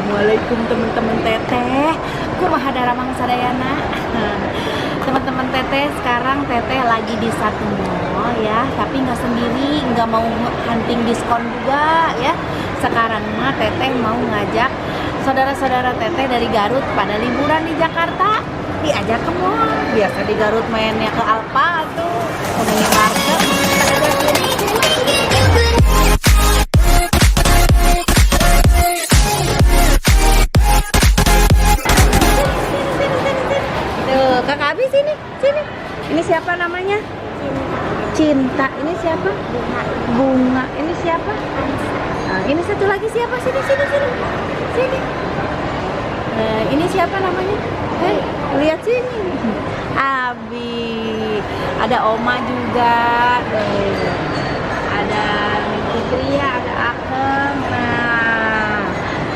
Assalamualaikum teman-teman teteh. Kumaha daramang sadayana. Teman-teman teteh, sekarang teteh lagi di satu mall ya, tapi nggak sendiri, nggak mau hunting diskon juga ya. Sekarang mah teteh mau ngajak saudara-saudara teteh dari Garut pada liburan di Jakarta, diajak ke mall. Biasa di Garut mainnya ke Alfa tuh, ke minimarket. Tuh, Kakak Abi sini. Ini siapa namanya? Cinta. Ini siapa? Bunga. Ini siapa? Nah, ini satu lagi siapa? Sini. Ini siapa namanya? Hei, lihat sini. Abi. Ada Oma juga. Ada Fitria, ada Akeng. Nah,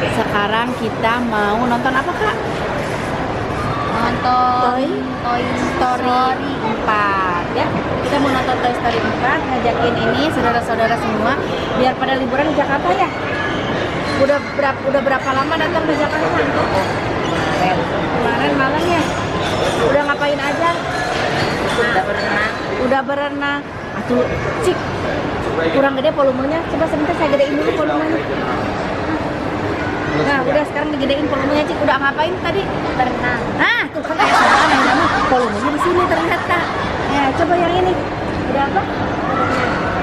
sekarang kita mau nonton apa, Kak? Nonton Toy Story 4 ya. Kita mau nonton Toy Story 4, ngajakin ini saudara-saudara semua biar pada liburan di Jakarta ya. Udah berapa lama datang ke Jakarta? Kemarin malam ya. Udah ngapain aja? Udah berenang. Atuh, cik. Kurang gede volumenya. Coba sebentar saya gedein dulu volumenya. Nah, udah sekarang digedein volumenya, Cik. Udah ngapain tadi? Berenang. Ah, tuh kan sama yang nama volumenya di sini ternyata. Ya, coba yang ini. Udah apa?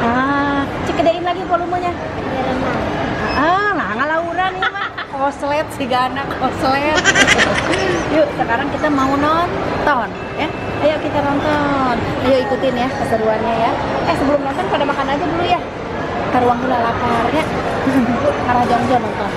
Ah, Cik gedein lagi volumenya. Berenang. Ah, nah ngalauran ini mah. Koslet si Gana, koslet. Yuk, sekarang kita mau nonton, ya. Ayo kita nonton. Ayo ikutin ya keseruannya ya. Sebelum nonton pada makan aja dulu ya. Karuang gula lapar ya. Karena jam-jam nonton.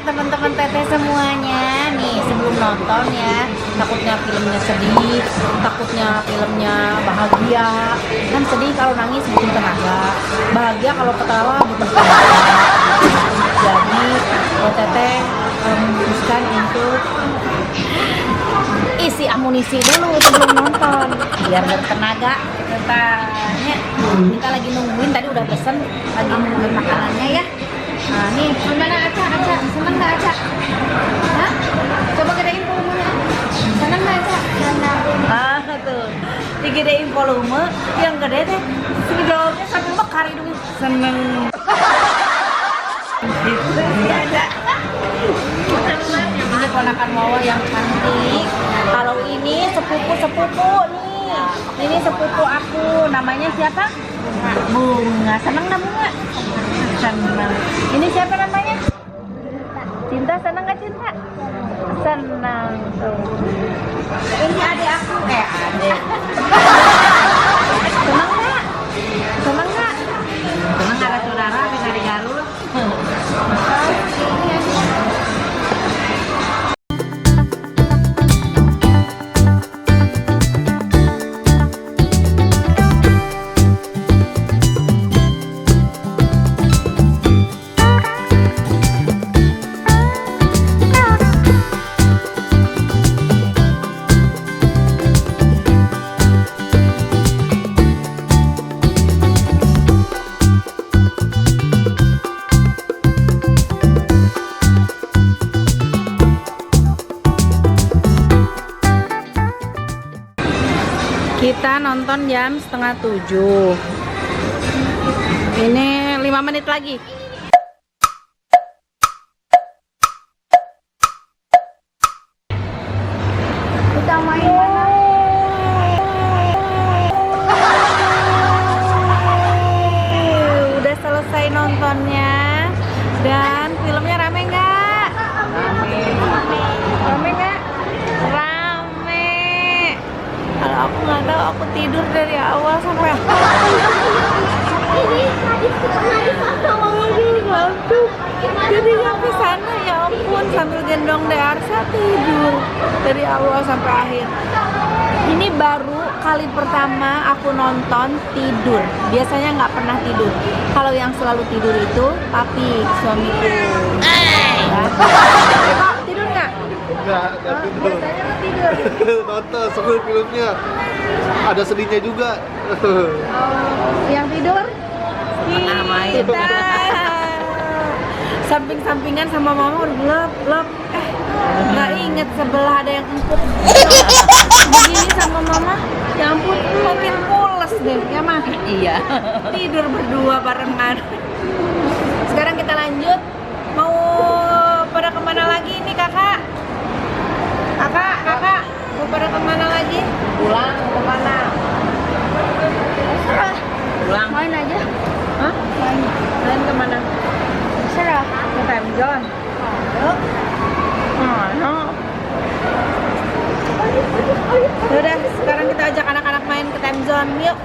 Teman-teman teteh semuanya nih, sebelum nonton ya, takutnya filmnya sedih, takutnya filmnya bahagia. Kan sedih kalau nangis butuh tenaga, bahagia kalau ketawa butuh tenaga. Jadi teteh memutuskan untuk isi amunisi dulu sebelum nonton biar bertenaga. Kita lagi nungguin, tadi udah pesen, lagi nungguin makanannya ya. Nah nih, gimana Aca? Seneng nggak Aca? Hah? Coba gedein volumenya. Seneng nggak Aca? Seneng. Ah tuh, digedein volume, yang gede teh jawabnya sambil mekar hidungnya. Seneng. Gitu ya Aca. Ini ponakan Wawa yang cantik. Kalau ini sepupu nih. Ini sepupu aku, namanya siapa? Bunga. Seneng nggak Bunga? Senang. Ini siapa namanya? Cinta. Senang nggak Cinta? Senang tuh. Ini adik aku. Adik. Senang nggak? Senang ada saudara dari Garut. Kita nonton jam 6:30. Ini 5 menit lagi. nontonnya. Dan filmnya rame nggak? Rame nggak? Rame. Kalau aku nggak tahu, aku tidur dari awal sampai ngantuk. Jadi sampai sana ya ampun, sambil gendong Dearsa tidur dari awal sampai akhir. Ini baru kali pertama aku nonton tidur. Biasanya nggak pernah tidur. Kalau yang selalu tidur itu papi, suamiku. Ya. Kok tidur nggak? Enggak tidur. Biasanya lu tidur. Nonton seru filmnya. Ada sedihnya juga. Yang tidur? Kita. Samping-sampingan sama mama udah gelap. Nggak inget sebelah ada yang empuk. Begini sama mama, ya ampun makin pules deh, ya mah. Iya. Tidur berdua barengan. Sekarang kita lanjut. Mau pada kemana lagi nih kakak? Kakak, mau pada kemana lagi? Pulang kemana? Serah. Pulang. Main aja. Hah? Main kemana? Serah. Ke time zone. Udah, sekarang kita ajak anak-anak main ke time zone, yuk.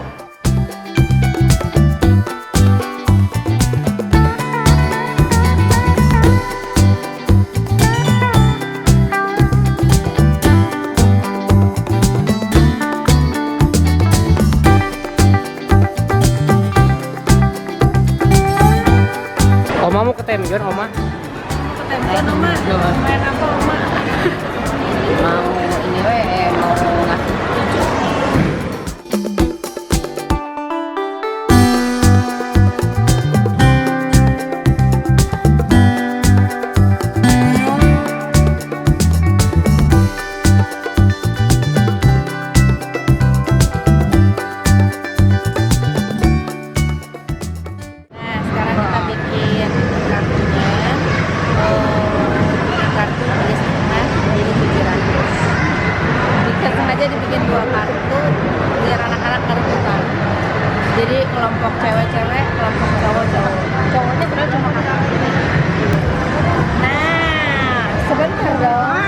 Oma mau ke time zone, Oma? Ke time zone, Oma. Main apa, Oma? Mau ini mau ngasih Nah, sekarang kita bikin kartunya. Kartu 3,5 jadi 700. Bikin sengaja dibikin 2 kartu biar anak-anak rebutan. Jadi kelompok cewek-cewek, kelompok cowok-cowok. Cowoknya padahal cuma kakak. Nah, sebentar dong.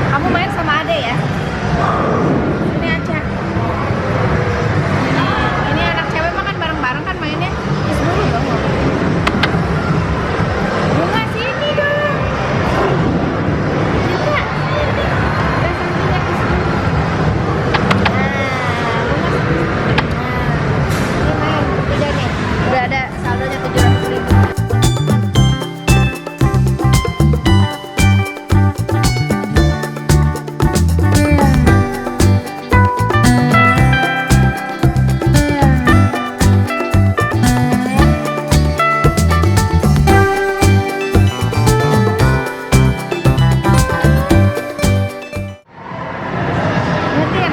Kamu main sama Ade ya? Ini Aca. Ini anak cewek makan bareng-bareng kan mainnya? Kiss dulu dong. Bunga sini dong. Bunga. Udah sampingnya kiss dulu. Nah, Bunga. Nah, ini main. Udah nih. Udah ada saldonya 700.000. Nyetir.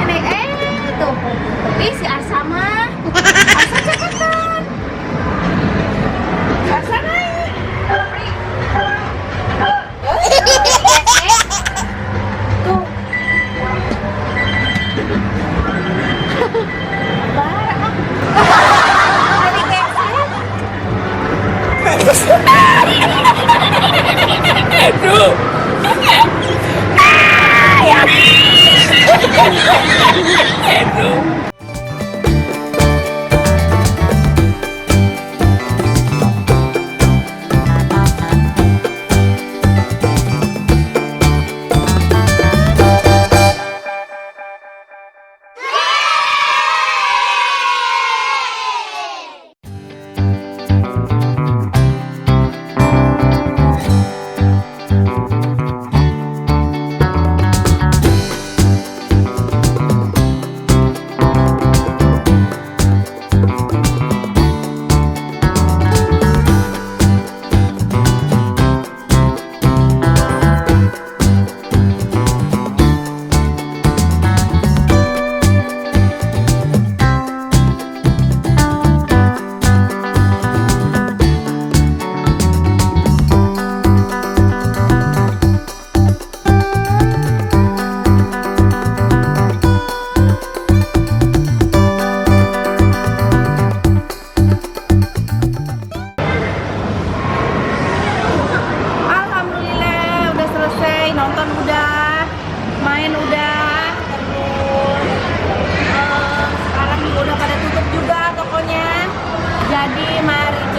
Ini tuh. Ih, si Arsa mah. Arsa cepetan. Arsa naik. Tuh. Barang. Jadi kayak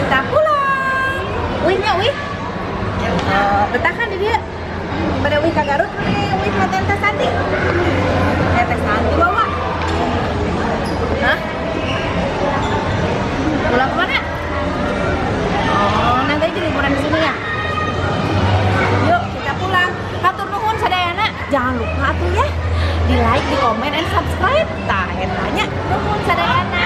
kita pulang. Wihnya wih. Betakan di dia. Pada wih ke Garut, wih ke Tante Santi. Tante Santi bawa. Hah? Pulang kemana? Oh, nanti aja liburan di sini ya. Yuk, kita pulang. Hatur nuhun sadayana. Jangan lupa atuh ya. Di like, di komen, and subscribe. Tah, tanya nuhun sadayana.